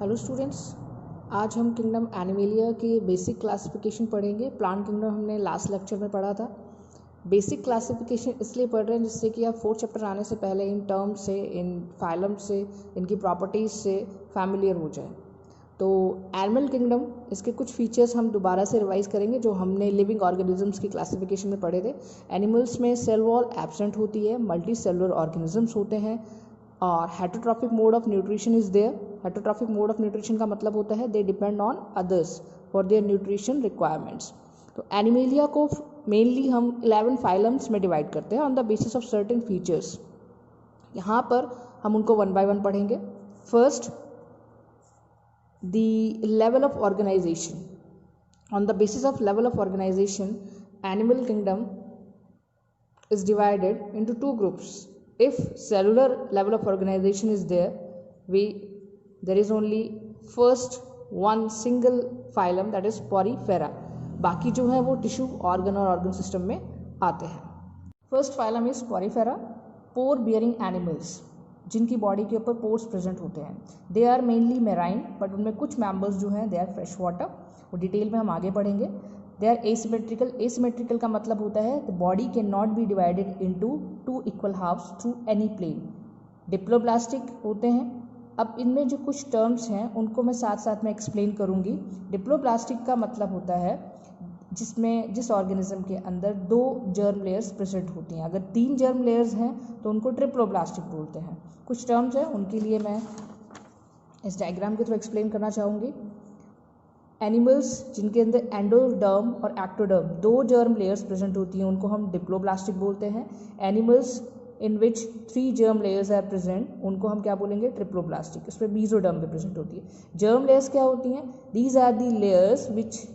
Hello students, आज हम kingdom animalia के बेसिक क्लासिफिकेशन पढ़ेंगे। प्लांट किंगडम हमने लास्ट लेक्चर में पढ़ा था। बेसिक क्लासिफिकेशन इसलिए पढ़ रहे हैं जिससे कि आप फोर्थ चैप्टर आने से पहले इन टर्म्स से, इन फाइलम से, इनकी प्रॉपर्टीज़ से फैमिलियर हो जाए। तो एनिमल किंगडम, इसके कुछ फीचर्स हम दोबारा से रिवाइज करेंगे जो हमने लिविंग ऑर्गेनिजम्स की क्लासिफिकेशन में पढ़े थे। एनिमल्स में सेल वॉल एब्सेंट होती है, मल्टी सेलुलर ऑर्गेनिजम्स होते हैं और heterotrophic mode of nutrition is there. Heterotrophic mode of nutrition का मतलब होता है they depend on others for their nutrition requirements. तो एनिमेलिया को मेनली हम 11 फाइलम्स में डिवाइड करते हैं on the basis of certain features. यहाँ पर हम उनको वन बाय वन पढ़ेंगे। First, the level of organization. On the basis of level of organization, animal kingdom is divided into two groups. If cellular level of organization is there, there is only first one single phylum, that is Porifera. बाकी जो है वो tissue, organ और organ system में आते हैं। First phylum is Porifera, pore bearing animals, जिनकी body के ऊपर पोर्स प्रेजेंट होते हैं। They are mainly marine, but उनमें कुछ मेंबर्स जो हैं दे आर फ्रेश वाटर। वो डिटेल में हम आगे पढ़ेंगे। They are asymmetrical. एसिमेट्रिकल का मतलब होता है the body can not be divided into two equal halves through any plane. Diploblastic होते हैं। अब इनमें जो कुछ टर्म्स हैं उनको मैं साथ साथ में एक्सप्लेन करूँगी। डिप्लोब्लास्टिक का मतलब होता है जिस ऑर्गेनिज्म के अंदर 2 जर्म लेयर्स प्रेजेंट होती हैं। अगर 3 जर्म लेयर्स हैं तो उनको ट्रिप्लोब्लास्टिक बोलते हैं। कुछ टर्म्स हैं उनके लिए मैं इस डायग्राम के थ्रू एक्सप्लेन करना चाहूँगी। एनिमल्स जिनके अंदर एंडोडर्म और एक्टोडर्म 2 जर्म लेयर्स प्रेजेंट होती हैं उनको हम डिप्लोब्लास्टिक बोलते हैं। Animals in which 3 germ layers are present उनको हम क्या बोलेंगे? ट्रिप्लोब्लास्टिक। इसमें बीजोडर्म भी प्रेजेंट होती है। जर्म लेयर्स क्या होती हैं? These are the layers which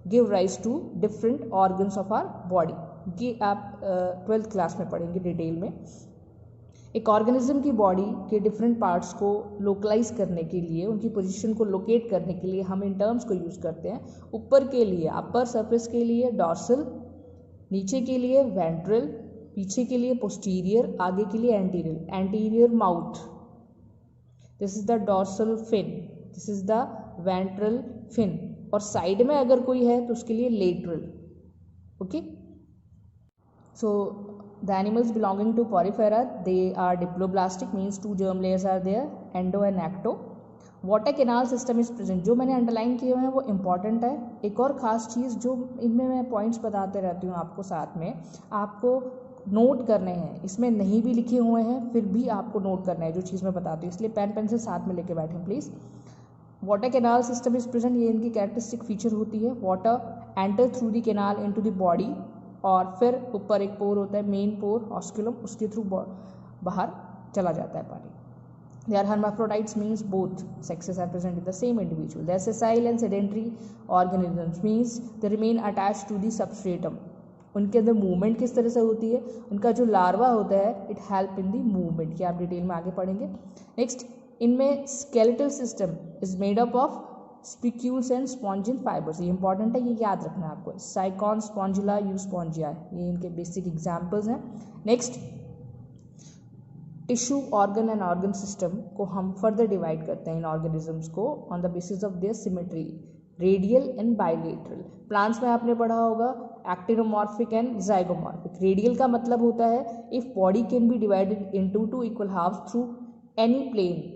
give rise to different organs of our body. ये आप 12th क्लास में पढ़ेंगे डिटेल में। एक ऑर्गेनिज्म की बॉडी के डिफरेंट पार्ट्स को लोकलाइज करने के लिए, उनकी पोजीशन को लोकेट करने के लिए हम इन टर्म्स को यूज़ करते हैं। ऊपर के लिए अपर सरफेस के लिए डॉर्सल, नीचे के लिए वेंट्रल, पीछे के लिए पोस्टीरियर, आगे के लिए anterior. Anterior mouth, this is the dorsal fin, this is the ventral fin. और साइड में अगर कोई है तो उसके लिए lateral. Okay, so the animals belonging to porifera, they are diploblastic, means 2 germ layers are there, endo and ecto. Water canal system is present. जो मैंने अंडरलाइन किए हुए हैं वो इंपॉर्टेंट है। एक और ख़ास चीज़ जो इनमें मैं पॉइंट्स बताते रहती हूँ आपको, साथ में आपको नोट करने हैं। इसमें नहीं भी लिखे हुए हैं फिर भी आपको नोट करना है जो चीज़ मैं बताती हूँ, इसलिए पेन पेंसिल साथ में लेके बैठें please. Water canal system is present, ये इनकी कैरेक्टरिस्टिक फीचर होती है। Water enter through the canal into the body, और फिर ऊपर एक पोर होता है, मेन पोर ऑस्कुलम, उसके थ्रू बाहर चला जाता है पानी। They are hermaphrodites, means both sexes are present in the same individual. They are sessile and sedentary organisms, means they remain attached to the substratum. उनके अंदर मूवमेंट किस तरह से होती है? उनका जो लार्वा होता है it help in the movement, ये आप डिटेल में आगे पढ़ेंगे। नेक्स्ट, इनमें skeletal system is made up of spicules and spongin fibres. ये इंपॉर्टेंट है, ये याद रखना है आपको। साइकॉन, स्पॉन्जिला, यूस्पॉन्जिया, ये इनके बेसिक एग्जाम्पल्स हैं। Next, tissue, organ and organ system को हम फर्दर डिवाइड करते हैं इन ऑर्गेनिजम्स को on the basis of their symmetry, radial and bilateral. Plants में आपने पढ़ा होगा एक्टिनोमॉर्फिक एंड जाइगोमॉर्फिक। रेडियल का मतलब होता है if body can be divided into 2 equal halves through any plane,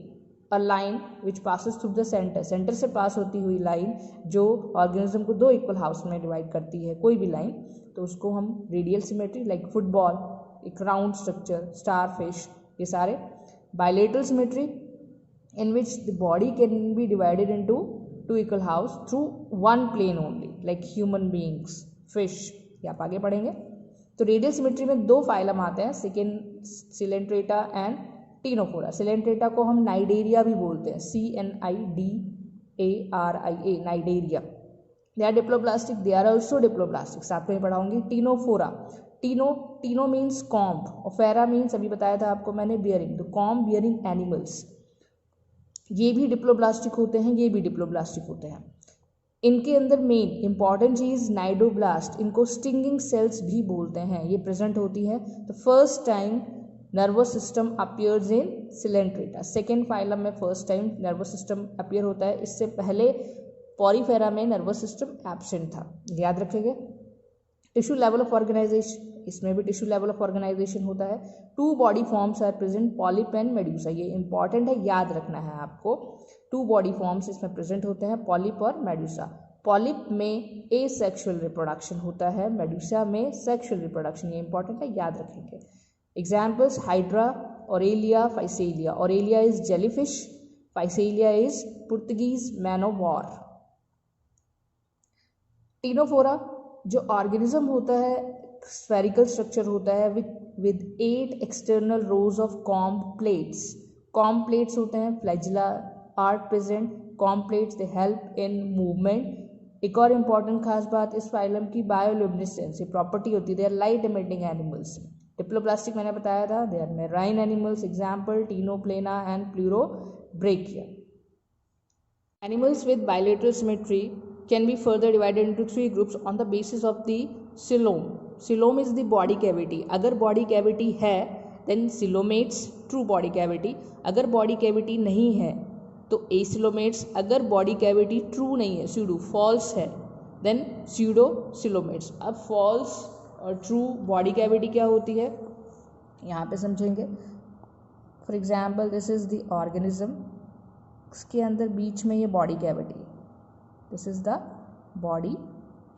a line which passes through the centre. Centre से pass होती हुई लाइन जो ऑर्गेनिज्म को 2 इक्वल हाफ्स में डिवाइड करती है, कोई भी लाइन, तो उसको हम रेडियल सिमेट्री, लाइक फुटबॉल, एक राउंड स्ट्रक्चर, स्टार फिश, ये सारे। Bilateral symmetry in which the body can be divided into 2 equal halves through 1 plane only, like human beings, fish, ये आप आगे पढ़ेंगे। तो रेडियल सिमेट्री में 2 फाइलम आते हैं, second coelenterata and ctenophora. Coelenterata को हम नाइडेरिया भी बोलते हैं, CNIDARIA, cnidaria. They are diploblastic, they are also diploblastic, साथ में पढ़ाऊंगी। टीनोफोरा, टीनो मीन्स कॉम्ब और फेरा मीन्स, अभी बताया था आपको मैंने, बियरिंग। तो कॉम्ब बियरिंग एनिमल्स, ये भी डिप्लोब्लास्टिक होते हैं, ये भी डिप्लोब्लास्टिक होते हैं। इनके अंदर मेन इंपॉर्टेंट चीज़ नाइडोब्लास्ट, इनको स्टिंगिंग सेल्स भी बोलते हैं, ये प्रेजेंट होती है। तो first time nervous system appears in Coelenterata. Second phylum में first time nervous system appear होता है, इससे पहले पॉरीफेरा में नर्वस सिस्टम एब्सेंट था, याद रखेंगे। टिश्यू लेवल ऑफ ऑर्गेनाइजेशन, इसमें भी टिश्यू लेवल ऑफ ऑर्गेनाइजेशन होता है। 2 body forms are present, polyp and medusa, ये इंपॉर्टेंट है, याद रखना है आपको। 2 बॉडी फॉर्म्स इसमें प्रेजेंट होते हैं, पॉलिप और मेड्यूसा। पॉलिप में एसेक्सुअल रिप्रोडक्शन होता है, मेड्यूसा में सेक्सुअल रिप्रोडक्शन, ये इंपॉर्टेंट है, याद रखेंगे। Examples hydra, aurelia, physalia. Aurelia is jellyfish, physalia is Portuguese man of war. Ctenophora जो ऑर्गेनिज्म होता है, स्फेरिकल स्ट्रक्चर होता है with 8 external rows of comb plates. Comb plates होते हैं, flagella are present, comb plates they help in movement. एक और important खास बात इस फाइलम की बायोल्यूमिनेसेंस, ये प्रॉपर्टी होती है, they are light emitting animals. Diploblastic मैंने बताया था, they are marine animals, example Ctenoplana and Pleurobrachia. Animals with bilateral symmetry can be further divided into 3 groups on the basis of the coelom. Coelom is the body cavity. अगर body cavity है then coelomates, true body cavity. अगर body cavity नहीं है तो acoelomates. अगर body cavity true नहीं है, pseudo false है then pseudo coelomates. अब false और true body cavity क्या होती है यहाँ पे समझेंगे। For example, this is the organism, इसके अंदर बीच में ये body cavity है, this is the body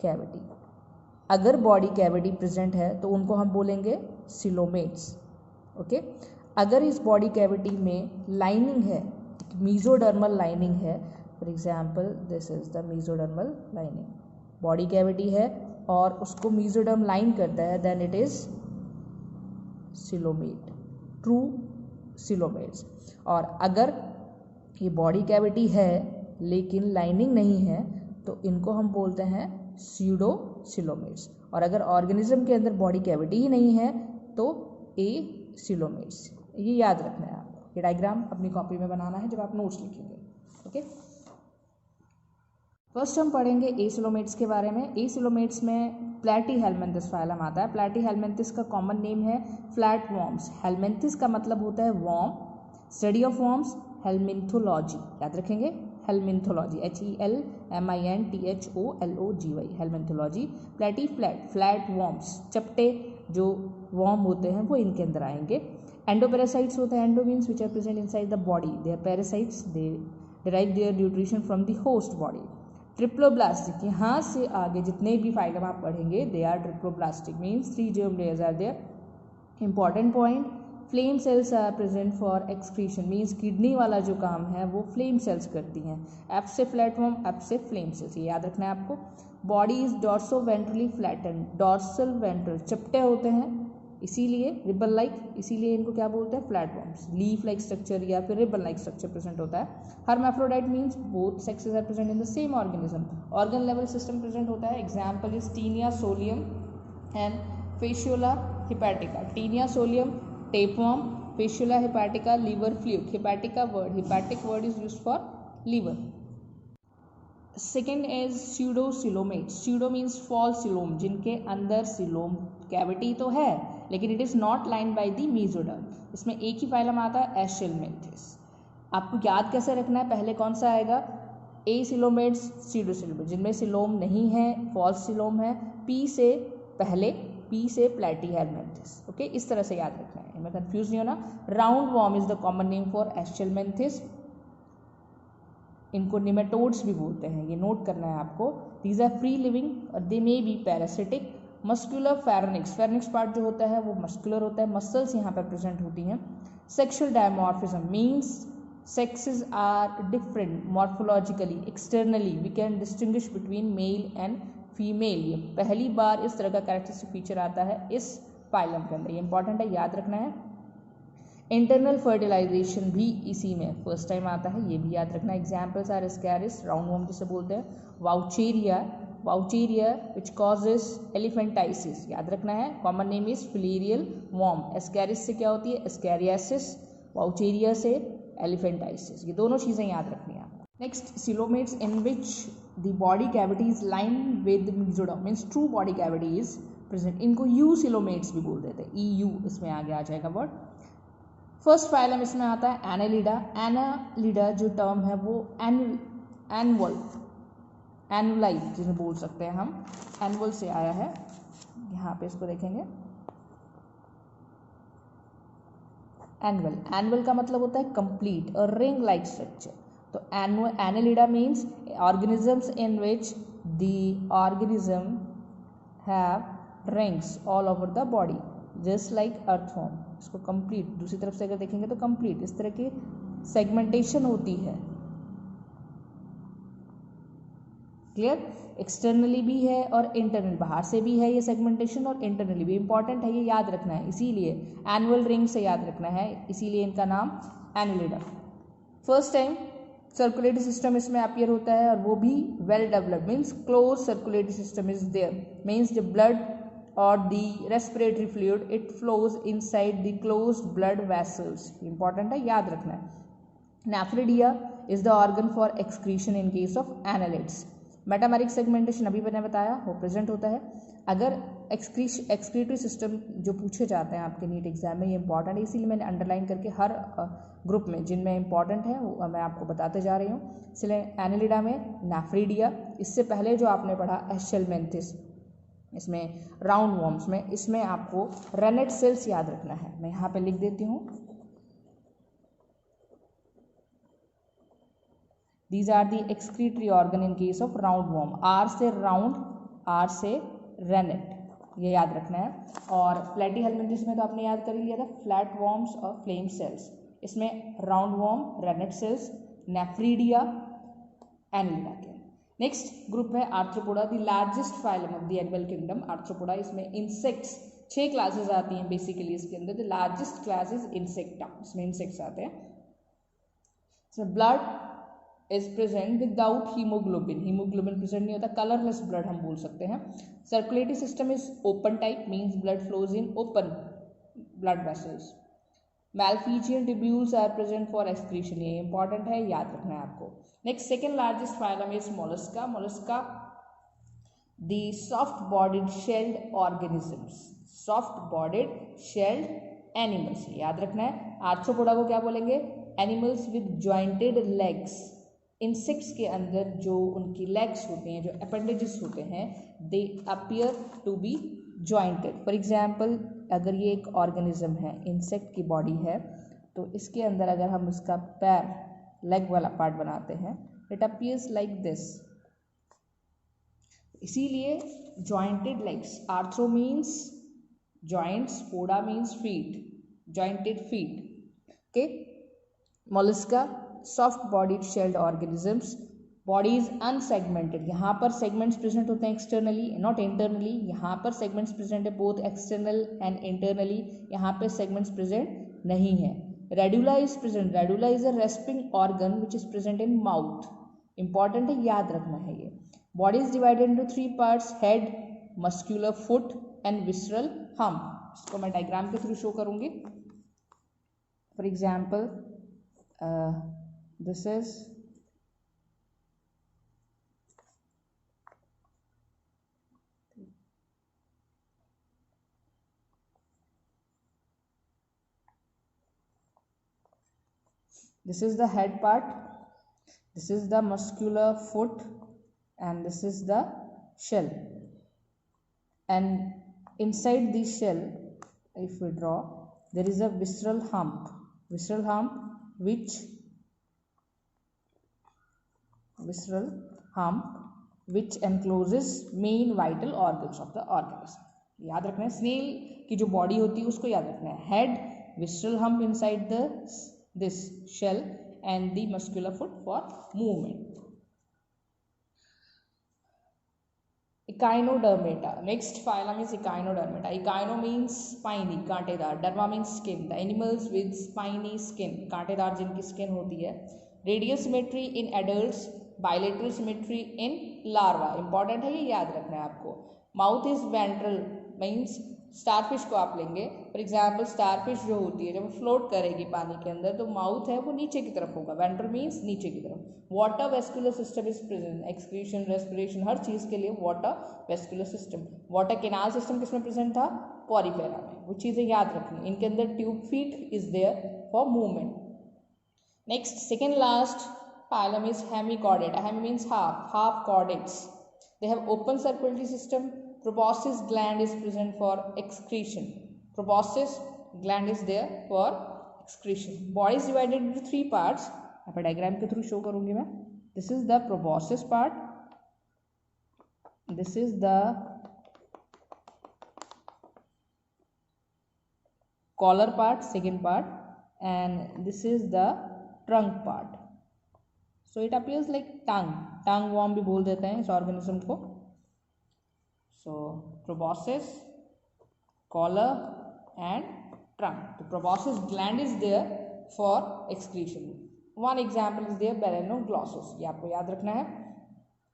cavity. अगर बॉडी कैविटी प्रेजेंट है तो उनको हम बोलेंगे सिलोमेट्स, ओके। अगर इस बॉडी कैविटी में लाइनिंग है, मीजोडर्मल लाइनिंग है, for example this is the mesodermal lining, body cavity है और उसको मीजोडर्म लाइन करता है, then it is coelomate, true coelomates. और अगर ये बॉडी कैविटी है लेकिन लाइनिंग नहीं है तो इनको हम बोलते हैं स्यूडो सिलोमेट्स। और अगर ऑर्गेनिज्म के अंदर बॉडी कैविटी ही नहीं है तो ए सिलोमेट्स। ये याद रखना है आपको, ये डायग्राम अपनी कॉपी में बनाना है जब आप नोट्स लिखेंगे, ओके। फर्स्ट हम पढ़ेंगे ए सिलोमेट्स के बारे में। ए सिलोमेट्स में प्लैटीहेलमिन्थिस फाइलम आता है। प्लैटीहेलमिन्थिस का कॉमन नेम है फ्लैट वॉर्म्स। हेलमिन्थिस का मतलब होता है वॉर्म, स्टडी ऑफ वॉर्म्स हेलमिन्थोलॉजी, याद रखेंगे हेलमिन्थोलॉजी, HELMINTHOLOGY, हेलमिन्थोलॉजी। प्लेटी फ्लैट वॉर्म्स, चपटे जो वॉर्म होते हैं वो इनके अंदर आएंगे। एंडोपैरासाइट्स होते हैं, endo means which are present inside the body, they are parasites, they derive their nutrition from the host body. Triploblastic, यहाँ से आगे जितने भी फाइलम आप पढ़ेंगे they are triploblastic, means 3 germ layers are there. Important point, flame cells are present for excretion, means kidney वाला जो काम है वो फ्लेम सेल्स करती हैं। एफ से फ्लैटवर्म, एफ से फ्लेम सेल्स, ये याद रखना है आपको। Body is dorso ventrally flatten, dorsal ventral चपटे होते हैं इसीलिए, रिबन लाइक, इसीलिए इनको क्या बोलते हैं फ्लैटवर्म्स। लीफ लाइक स्ट्रक्चर या फिर रिबन लाइक स्ट्रक्चर प्रेजेंट होता है। Hermaphrodite means both sexes are present in the same organism. Organ level system present होता है, example is taenia solium and fasciola hepatica. Taenia solium tapeworm, fasciula hepatica, liver fluke, hepatica word, hepatic word is used for liver. Second is pseudocoelomates. Pseudo means false coelom, जिनके अंदर coelom cavity तो है लेकिन it is not lined by the mesoderm। इसमें एक ही phylum आता है Aschelminthes। आपको याद कैसे रखना है, पहले कौन सा आएगा, acoelomates, pseudocoelomates, जिनमें coelom नहीं है, false coelom है, P से पहले, P से प्लैटीहेलमिन्थिस, ओके, इस तरह से याद रखना है, इनमें कंफ्यूज नहीं होना। Round worm is the common name for aschelminthes, इनको निमेटोड्स भी बोलते हैं, ये नोट करना है आपको। दीज आर फ्री लिविंग और they may be parasitic. Muscular pharynx, pharynx part जो होता है वो मस्कुलर होता है, मसल्स यहाँ पर प्रेजेंट होती हैं। Sexual dimorphism means sexes are different morphologically, externally we can distinguish between male and female. ये पहली बार इस तरह का कैरेक्टरिस्टिक फीचर आता है इस फाइलम के अंदर, ये इंपॉर्टेंट है, याद रखना है। इंटरनल फर्टिलाइजेशन भी इसी में फर्स्ट टाइम आता है, ये भी याद रखना है। Examples are ascaris, round worm जिसे बोलते हैं, wuchereria, wuchereria which causes elephantiasis, याद रखना है। Common name is filarial worm. Ascaris से क्या होती है, एस्कैरियासिस, वाउचेरिया से एलिफेंटाइसिस, ये दोनों चीज़ें याद रखनी है आपको। Next, coelomates in which the body cavity is lined with mesoderm, means true body cavity is present, इनको यूसिलोमेट्स भी बोल देते हैं, EU इसमें आगे आ जाएगा वर्ड। फर्स्ट फाइलम इसमें आता है एनालिडा। एनालिडा जो टर्म है वो एनुलाइज जिन्हें बोल सकते हैं हम, एनुअल से आया है। यहाँ पे इसको देखेंगे, एनुअल। एनुअल का मतलब होता है complete, a ring like structure. तो annelida means organisms in which the organism have rings all over the body just like earthworm. इसको कंप्लीट, दूसरी तरफ से अगर देखेंगे तो कंप्लीट इस तरह की सेगमेंटेशन होती है। क्लियर? एक्सटर्नली भी है और इंटरनल, बाहर से भी है ये सेगमेंटेशन और इंटरनली भी। इंपॉर्टेंट है, ये याद रखना है, इसीलिए एनुअल रिंग से याद रखना है, इसीलिए इनका नाम annelida. First time circulatory system इसमें अपीयर होता है और वो भी well developed, means close circulatory system is there, means the blood or the respiratory fluid it flows inside the closed blood vessels। important है, याद रखना है। nephridia is the organ for excretion in case of annelids। Metameric segmentation अभी मैंने बताया वो present होता है। अगर एक्सक्रीटरी सिस्टम जो पूछे जाते हैं आपके नीट एग्जाम में, ये इंपॉर्टेंट है, इसीलिए मैंने अंडरलाइन करके हर ग्रुप में जिनमें इंपॉर्टेंट है वो मैं आपको बताते जा रही हूँ। इसलिए एनालिडा में नेफ्रिडिया, इससे पहले जो आपने पढ़ा एशेलमेंथिस, इसमें राउंड वॉर्म्स में, इसमें आपको रेनेट सेल्स याद रखना है। मैं यहाँ पे लिख देती हूँ, these are the excretory organ in case of round worm. R से राउंड, आर से रेनेट, ये याद रखना है। और प्लेटीहेल्मिंथिस में तो आपने याद कर लिया था, फ्लैट वॉर्म्स और फ्लेम सेल्स। इसमें round worm, renette cells, nephridia, annelida के। नेक्स्ट ग्रुप है arthropoda, the largest phylum of the animal kingdom arthropoda. इसमें इंसेक्ट्स 6 क्लासेस आती हैं बेसिकली इसके अंदर। The largest class is insecta, इसमें इंसेक्ट्स आते हैं। इसमें blood is present without haemoglobin, haemoglobin present नहीं होता, कलरलेस ब्लड हम बोल सकते हैं। Circulatory system is open type, means blood flows in open blood vessels. Malpighian tubules are present for excretion, ये इंपॉर्टेंट है, याद रखना है आपको। Next second largest phylum is mollusca. Mollusca the soft bodied shelled organisms, soft bodied shelled animals, याद रखना है। Arthropoda को क्या बोलेंगे? Animals with jointed legs. Insects के अंदर जो उनकी लेग्स होते हैं, जो अपेंडेजेस होते हैं, they appear to be jointed. For example, अगर ये एक ऑर्गेनिज्म है, इंसेक्ट की बॉडी है, तो इसके अंदर अगर हम इसका पैर, लेग वाला पार्ट बनाते हैं, इट अपीयर्स लाइक दिस, इसीलिए jointed legs. Arthro means joints, poda means feet, jointed feet. Okay, Mollusca soft bodied shelled organisms, body is unsegmented. यहाँ पर सेगमेंट्स प्रेजेंट होते हैं एक्सटर्नली, नॉट इंटरनली। यहाँ पर सेगमेंट्स प्रेजेंट है बोथ एक्सटर्नल एंड इंटरनली, यहाँ पे सेगमेंट्स प्रेजेंट नहीं है। Radula is present, radula is a respiring organ which is present in mouth, important है, याद रखना है ये। Body is divided into 3 parts, head, muscular foot and visceral hump. इसको मैं डायग्राम के थ्रू शो करूंगी। For example, this is this is the head part, this is the muscular foot, and this is the shell. And inside the shell, if we draw, there is a visceral hump, which encloses main vital organs of the organism। याद रखना है, snail की जो body होती है उसको याद रखना है। Head, visceral hump inside this shell, and the muscular foot for movement। Echinodermata, next phylum is Echinodermata। Echino means spiny, कांटेदार, derma means skin, the animals with spiny skin, कांटेदार जिनकी स्किन होती है। Radial symmetry in adults, bilateral symmetry in larva, important है, ये याद रखना है आपको। Mouth is ventral, means starfish को आप लेंगे फॉर एग्जाम्पल, स्टारफिश जो होती है जब फ्लोट करेगी पानी के अंदर तो माउथ है वो नीचे की तरफ होगा, वेंट्रल मीन्स नीचे की तरफ। Water vascular system is present, excretion, respiration, हर चीज़ के लिए water vascular system. Water canal system किसमें प्रेजेंट था? पॉरीफेरा में। वो चीज़ें याद रखनी, इनके अंदर tube feet is there for movement. Next second last phylum is hemichordata. Hemi means half chordates. They have open circulatory system. Proboscis gland is present for excretion. Proboscis gland is there for excretion. Body is divided into 3 parts. यहाँ पर diagram के through show करूँगी मैं. This is the proboscis part. This is the collar part, second part, and this is the trunk part. So it appears like tongue worm भी बोल देते हैं इस ऑर्गेनिज्म को. So proboscis, collar and trunk. The proboscis gland is there for excretion. One example is there, Balanoglossus. ये आपको याद रखना है.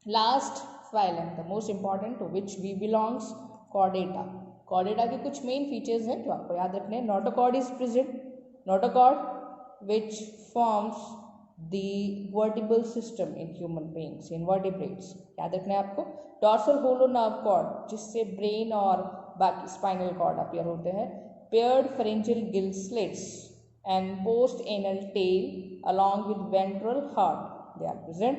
Last phylum, the most important to which we belongs, Chordata. Chordata के कुछ main features हैं जो आपको याद रखने हैं. Notochord is present. Notochord which forms the vertebral system in human beings, invertebrates. याद रखना है आपको. डॉर्सल होलो नर्व कॉर्ड जिससे ब्रेन और बाकी स्पाइनल कॉर्ड अपीयर होते हैं. Paired pharyngeal gill slits and post anal tail along with ventral heart, they are present.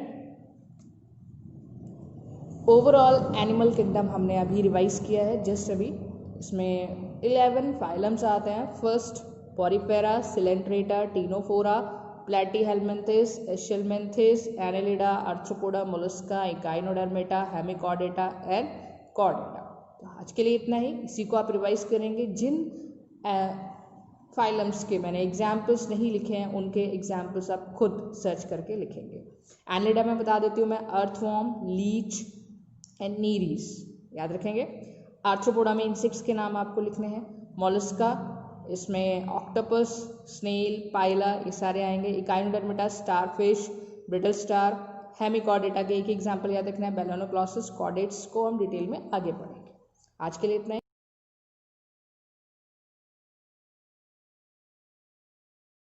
Overall animal kingdom हमने अभी रिवाइज किया है जस्ट अभी. इसमें 11 फाइलम्स आते हैं. First porifera, coelenterata, ctenophora, platyhelminthes, aschelminthes, annelida, arthropoda, mollusca, echinodermata, hemichordata and chordata. तो आज के लिए इतना ही. इसी को आप रिवाइज करेंगे. जिन फाइलम्स के मैंने एग्जाम्पल्स नहीं लिखे हैं उनके एग्जाम्पल्स आप खुद सर्च करके लिखेंगे. एनेलिडा में बता देती हूँ मैं, अर्थवॉर्म, लीच एंड नीरीज याद रखेंगे. आर्थ्रोपोडा में इंसेक्ट्स के नाम आपको लिखने हैं. मोलस्का, इसमें ऑक्टोपस, स्नेल, पाइला ये सारे आएंगे. Echinodermata, starfish, brittle star. Hemichordata के एक एग्जाम्पल याद रखना है. बेलानोग्लॉसस. कॉर्डेट्स को हम डिटेल में आगे पढ़ेंगे. आज के लिए इतना ही.